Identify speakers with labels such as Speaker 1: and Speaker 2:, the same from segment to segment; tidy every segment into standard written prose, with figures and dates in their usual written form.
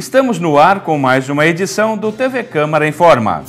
Speaker 1: Estamos no ar com mais uma edição do TV Câmara Informa.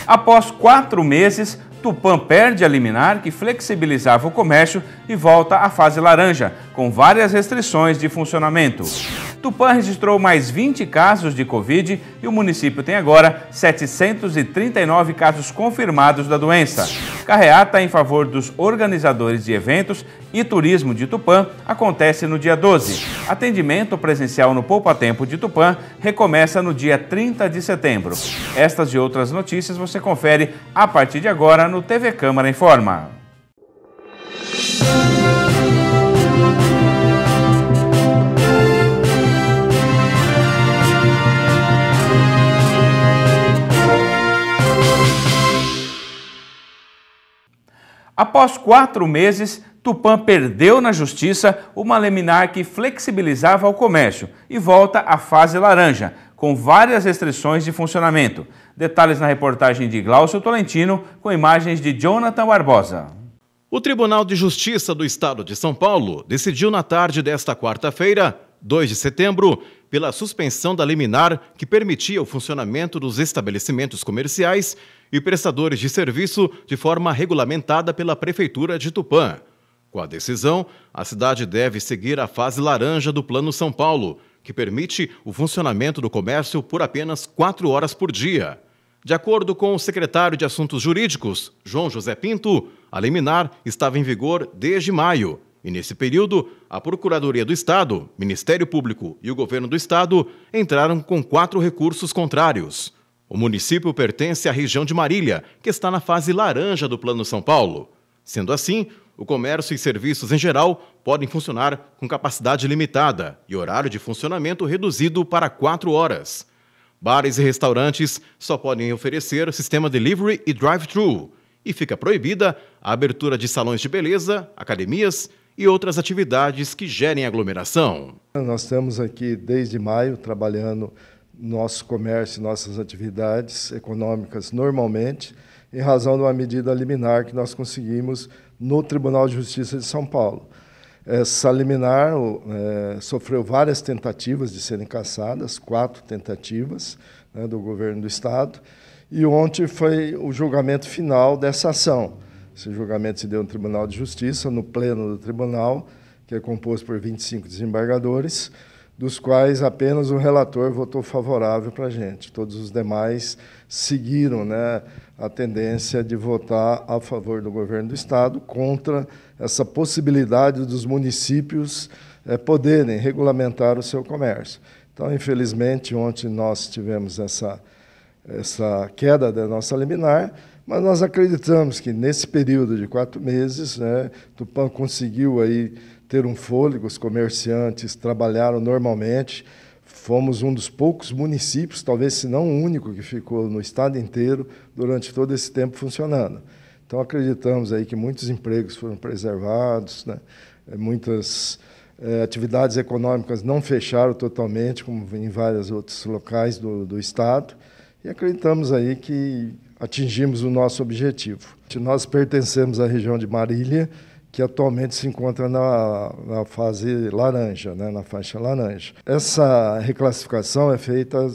Speaker 1: Após 4 meses, Tupã perde a liminar que flexibilizava o comércio e volta à fase laranja, com várias restrições de funcionamento. Tupã registrou mais 20 casos de Covid e o município tem agora 739 casos confirmados da doença. Carreata em favor dos organizadores de eventos e turismo de Tupã acontece no dia 12. Atendimento presencial no Poupa Tempo de Tupã recomeça no dia 30 de setembro. Estas e outras notícias você confere a partir de agora no TV Câmara Informa. Após 4 meses, Tupã perdeu na Justiça uma liminar que flexibilizava o comércio e volta à fase laranja, com várias restrições de funcionamento. Detalhes na reportagem de Glaucio Tolentino, com imagens de Jonathan Barbosa.
Speaker 2: O Tribunal de Justiça do Estado de São Paulo decidiu na tarde desta quarta-feira, 2 de setembro, pela suspensão da liminar que permitia o funcionamento dos estabelecimentos comerciais e prestadores de serviço de forma regulamentada pela Prefeitura de Tupã. Com a decisão, a cidade deve seguir a fase laranja do Plano São Paulo, que permite o funcionamento do comércio por apenas 4 horas por dia. De acordo com o secretário de Assuntos Jurídicos, João José Pinto, a liminar estava em vigor desde maio. E nesse período, a Procuradoria do Estado, Ministério Público e o Governo do Estado entraram com 4 recursos contrários. O município pertence à região de Marília, que está na fase laranja do Plano São Paulo. Sendo assim, o comércio e serviços em geral podem funcionar com capacidade limitada e horário de funcionamento reduzido para 4 horas. Bares e restaurantes só podem oferecer sistema delivery e drive-thru. E fica proibida a abertura de salões de beleza, academias e outras atividades que gerem aglomeração.
Speaker 3: Nós estamos aqui desde maio trabalhando nosso comércio, nossas atividades econômicas normalmente, em razão de uma medida liminar que nós conseguimos no Tribunal de Justiça de São Paulo. Essa liminar sofreu várias tentativas de serem cassadas, 4 tentativas, do governo do Estado, e ontem foi o julgamento final dessa ação. Esse julgamento se deu no Tribunal de Justiça, no pleno do tribunal, que é composto por 25 desembargadores, dos quais apenas o relator votou favorável para a gente. Todos os demais seguiram a tendência de votar a favor do governo do Estado contra essa possibilidade dos municípios poderem regulamentar o seu comércio. Então, infelizmente, ontem nós tivemos essa queda da nossa liminar, mas nós acreditamos que nesse período de 4 meses, Tupã conseguiu aí ter um fôlego, os comerciantes trabalharam normalmente, fomos um dos poucos municípios, talvez se não o único, que ficou no estado inteiro durante todo esse tempo funcionando. Então acreditamos aí que muitos empregos foram preservados, muitas atividades econômicas não fecharam totalmente, como em vários outros locais do estado, e acreditamos aí que atingimos o nosso objetivo. Nós pertencemos à região de Marília, que atualmente se encontra na fase laranja, na faixa laranja. Essa reclassificação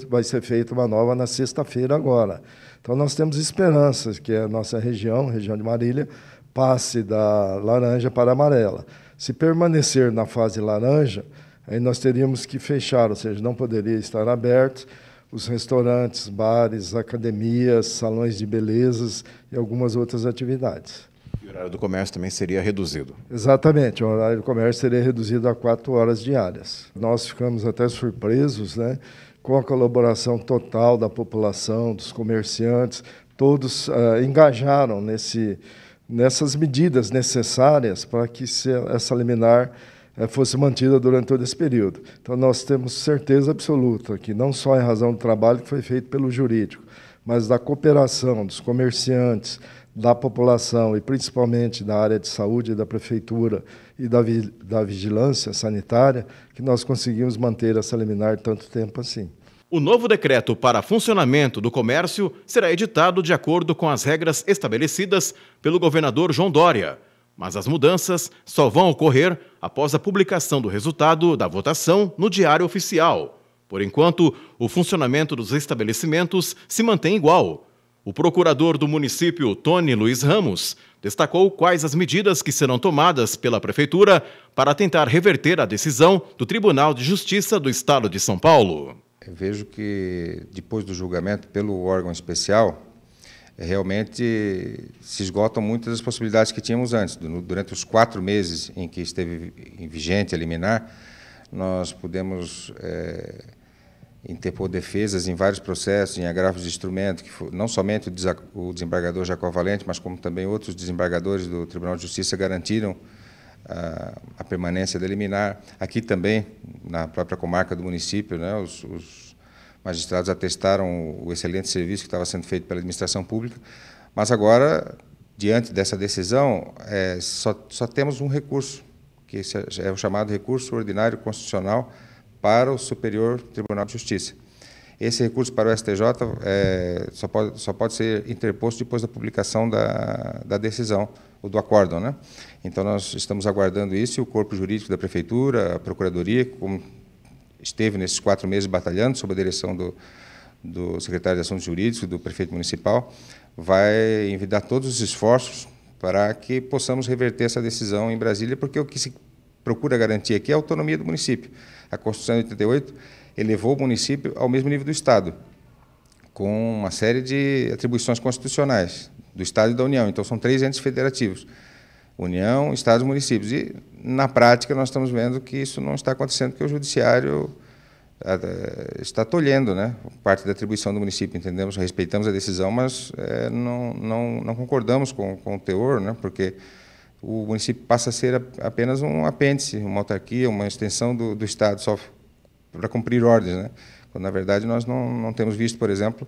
Speaker 3: vai ser feita uma nova na sexta-feira agora. Então nós temos esperanças que a nossa região de Marília, passe da laranja para a amarela. Se permanecer na fase laranja, aí nós teríamos que fechar, ou seja, não poderia estar abertos os restaurantes, bares, academias, salões de belezas e algumas outras atividades.
Speaker 2: E o horário do comércio também seria reduzido?
Speaker 3: Exatamente, o horário do comércio seria reduzido a 4 horas diárias. Nós ficamos até surpresos, com a colaboração total da população, dos comerciantes, todos engajaram nessas medidas necessárias para que essa liminar fosse mantida durante todo esse período. Então nós temos certeza absoluta que não só em razão do trabalho que foi feito pelo jurídico, mas da cooperação dos comerciantes, da população e principalmente da área de saúde, da prefeitura e da vigilância sanitária, que nós conseguimos manter essa liminar tanto tempo assim.
Speaker 2: O novo decreto para funcionamento do comércio será editado de acordo com as regras estabelecidas pelo governador João Dória. Mas as mudanças só vão ocorrer após a publicação do resultado da votação no Diário Oficial. Por enquanto, o funcionamento dos estabelecimentos se mantém igual. O procurador do município, Tony Luiz Ramos, destacou quais as medidas que serão tomadas pela Prefeitura para tentar reverter a decisão do Tribunal de Justiça do Estado de São Paulo.
Speaker 4: Eu vejo que, depois do julgamento pelo órgão especial, realmente se esgotam muitas das possibilidades que tínhamos antes. Durante os 4 meses em que esteve vigente a liminar, nós pudemos interpor defesas em vários processos, em agravos de instrumento, que não somente o desembargador Jacó Valente, mas como também outros desembargadores do Tribunal de Justiça garantiram a permanência da liminar. Aqui também, na própria comarca do município, né, os magistrados atestaram o excelente serviço que estava sendo feito pela administração pública, mas agora, diante dessa decisão, só temos um recurso, que é o chamado recurso ordinário constitucional para o Superior Tribunal de Justiça. Esse recurso para o STJ só pode ser interposto depois da publicação da decisão, ou do acórdão, né? Então, nós estamos aguardando isso, e o corpo jurídico da Prefeitura, a Procuradoria, como esteve nesses 4 meses batalhando, sob a direção do secretário de Assuntos Jurídicos, do prefeito municipal, vai envidar todos os esforços para que possamos reverter essa decisão em Brasília, porque o que se procura garantir aqui é a autonomia do município. A Constituição de 88 elevou o município ao mesmo nível do Estado, com uma série de atribuições constitucionais do Estado e da União. Então, são 3 entes federativos: União, Estados e municípios. E, na prática, nós estamos vendo que isso não está acontecendo, porque o Judiciário está tolhendo, né, parte da atribuição do município. Entendemos, respeitamos a decisão, mas não concordamos com o teor, né, porque o município passa a ser apenas um apêndice, uma autarquia, uma extensão do Estado, só para cumprir ordens, né? Quando, na verdade, nós não temos visto, por exemplo,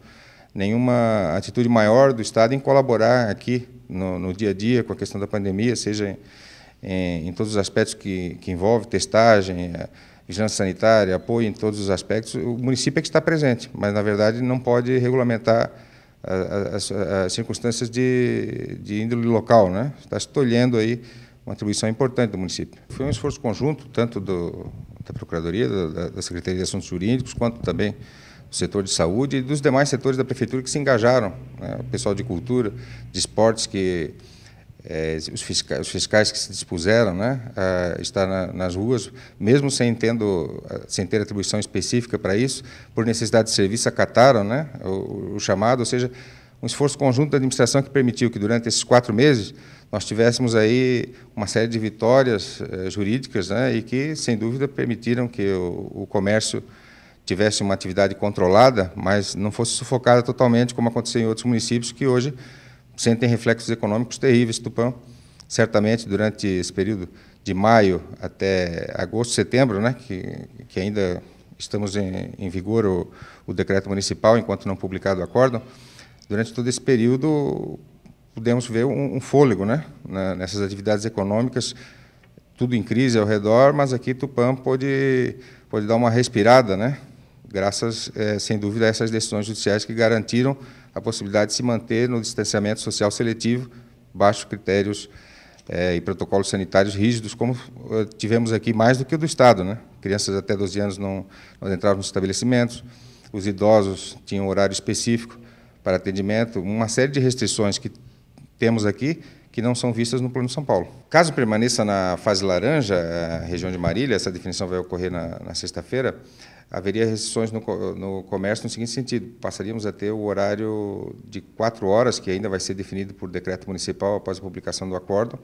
Speaker 4: nenhuma atitude maior do Estado em colaborar aqui no dia a dia com a questão da pandemia, seja em todos os aspectos que envolve testagem, vigilância sanitária, apoio em todos os aspectos. O município é que está presente, mas, na verdade, não pode regulamentar as circunstâncias de índole local, né? Está se tolhendo aí uma atribuição importante do município. Foi um esforço conjunto, tanto da Procuradoria, da Secretaria de Assuntos Jurídicos, quanto também do setor de saúde e dos demais setores da Prefeitura que se engajaram, né? O pessoal de cultura, de esportes, os fiscais que se dispuseram, né, a estar nas ruas, mesmo sem ter atribuição específica para isso, por necessidade de serviço, acataram, né, o chamado, ou seja, um esforço conjunto da administração que permitiu que, durante esses 4 meses, nós tivéssemos aí uma série de vitórias jurídicas, né, e que, sem dúvida, permitiram que o comércio tivesse uma atividade controlada, mas não fosse sufocada totalmente, como aconteceu em outros municípios, que hoje sentem reflexos econômicos terríveis. Tupã, certamente, durante esse período de maio até agosto, setembro, né, que ainda estamos em vigor o decreto municipal, enquanto não publicado o acórdão, durante todo esse período pudemos ver um fôlego, né, nessas atividades econômicas, tudo em crise ao redor, mas aqui Tupã pôde dar uma respirada, né, graças, sem dúvida, a essas decisões judiciais que garantiram a possibilidade de se manter no distanciamento social seletivo, baixo critérios e protocolos sanitários rígidos, como tivemos aqui, mais do que o do Estado, né? Crianças até 12 anos não entravam nos estabelecimentos, os idosos tinham horário específico para atendimento, uma série de restrições que temos aqui que não são vistas no Plano de São Paulo. Caso permaneça na fase laranja, a região de Marília, essa definição vai ocorrer na sexta-feira, haveria restrições no comércio no seguinte sentido: passaríamos a ter o horário de 4 horas, que ainda vai ser definido por decreto municipal após a publicação do acórdão,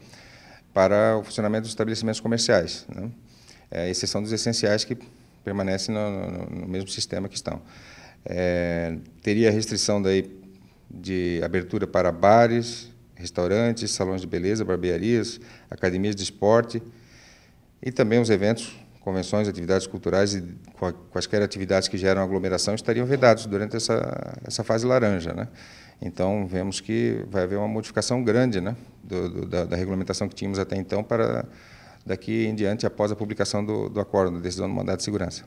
Speaker 4: para o funcionamento dos estabelecimentos comerciais, né? Exceção dos essenciais, que permanecem no mesmo sistema que estão. Teria restrição daí de abertura para bares, restaurantes, salões de beleza, barbearias, academias de esporte e também os eventos, convenções, atividades culturais e quaisquer atividades que geram aglomeração estariam vedados durante essa fase laranja, né? Então, vemos que vai haver uma modificação grande, né, da regulamentação que tínhamos até então para daqui em diante, após a publicação do acórdão, da decisão do mandado de segurança.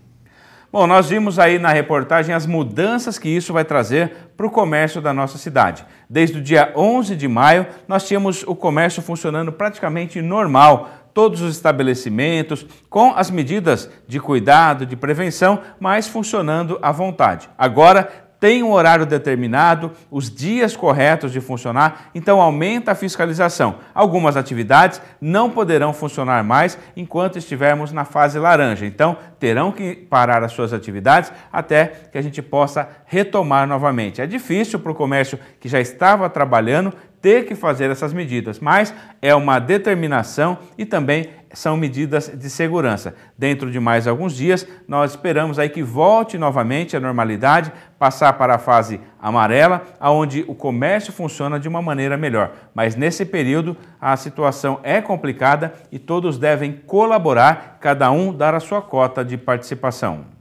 Speaker 1: Bom, nós vimos aí na reportagem as mudanças que isso vai trazer para o comércio da nossa cidade. Desde o dia 11 de maio, nós tínhamos o comércio funcionando praticamente normal, todos os estabelecimentos com as medidas de cuidado, de prevenção, mas funcionando à vontade. Agora, tem um horário determinado, os dias corretos de funcionar, então aumenta a fiscalização. Algumas atividades não poderão funcionar mais enquanto estivermos na fase laranja, então terão que parar as suas atividades até que a gente possa retomar novamente. É difícil para o comércio que já estava trabalhando ter que fazer essas medidas, mas é uma determinação e também são medidas de segurança. Dentro de mais alguns dias, nós esperamos aí que volte novamente à normalidade, passar para a fase amarela, onde o comércio funciona de uma maneira melhor. Mas nesse período, a situação é complicada e todos devem colaborar, cada um dar a sua cota de participação.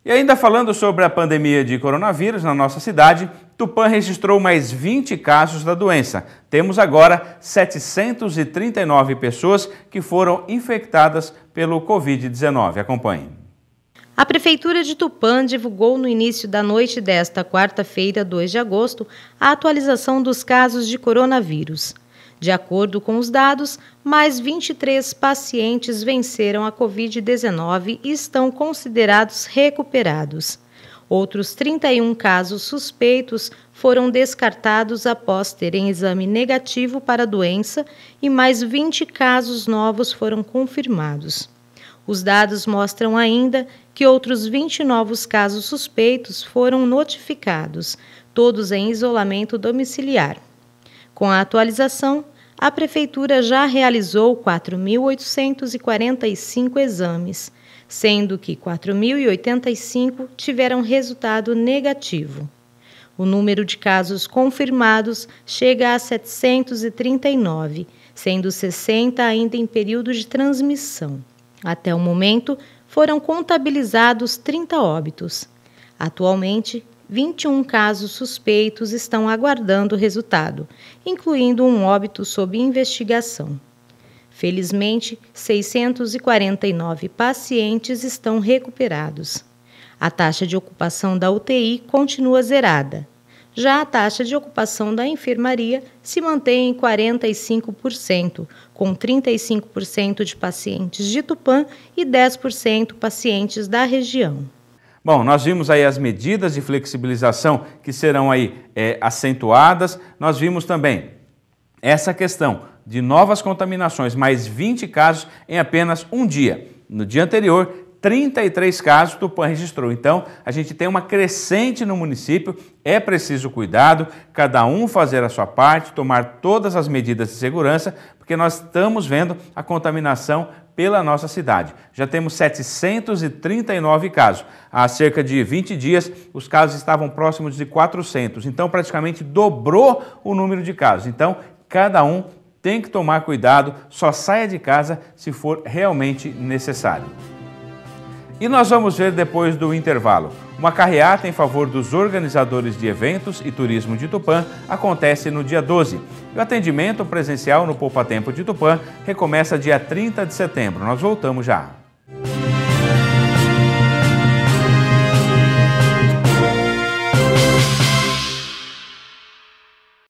Speaker 1: E ainda falando sobre a pandemia de coronavírus na nossa cidade, Tupã registrou mais 20 casos da doença. Temos agora 739 pessoas que foram infectadas pelo Covid-19. Acompanhe.
Speaker 5: A Prefeitura de Tupã divulgou no início da noite desta quarta-feira, 2 de agosto, a atualização dos casos de coronavírus. De acordo com os dados, mais 23 pacientes venceram a Covid-19 e estão considerados recuperados. Outros 31 casos suspeitos foram descartados após terem exame negativo para a doença e mais 20 casos novos foram confirmados. Os dados mostram ainda que outros 20 novos casos suspeitos foram notificados, todos em isolamento domiciliar. Com a atualização, a Prefeitura já realizou 4.845 exames, sendo que 4.085 tiveram resultado negativo. O número de casos confirmados chega a 739, sendo 60 ainda em período de transmissão. Até o momento, foram contabilizados 30 óbitos. Atualmente, 21 casos suspeitos estão aguardando o resultado, incluindo um óbito sob investigação. Felizmente, 649 pacientes estão recuperados. A taxa de ocupação da UTI continua zerada. Já a taxa de ocupação da enfermaria se mantém em 45%, com 35% de pacientes de Tupã e 10% pacientes da região.
Speaker 1: Bom, nós vimos aí as medidas de flexibilização que serão aí acentuadas. Nós vimos também essa questão de novas contaminações, mais 20 casos em apenas um dia. No dia anterior, 33 casos Tupã registrou. Então, a gente tem uma crescente no município, é preciso cuidado, cada um fazer a sua parte, tomar todas as medidas de segurança, porque nós estamos vendo a contaminação pela nossa cidade. Já temos 739 casos. Há cerca de 20 dias, os casos estavam próximos de 400. Então, praticamente dobrou o número de casos. Então, cada um tem que tomar cuidado, só saia de casa se for realmente necessário. E nós vamos ver depois do intervalo. Uma carreata em favor dos organizadores de eventos e turismo de Tupã acontece no dia 12. E o atendimento presencial no Poupa Tempo de Tupã recomeça dia 30 de setembro. Nós voltamos já.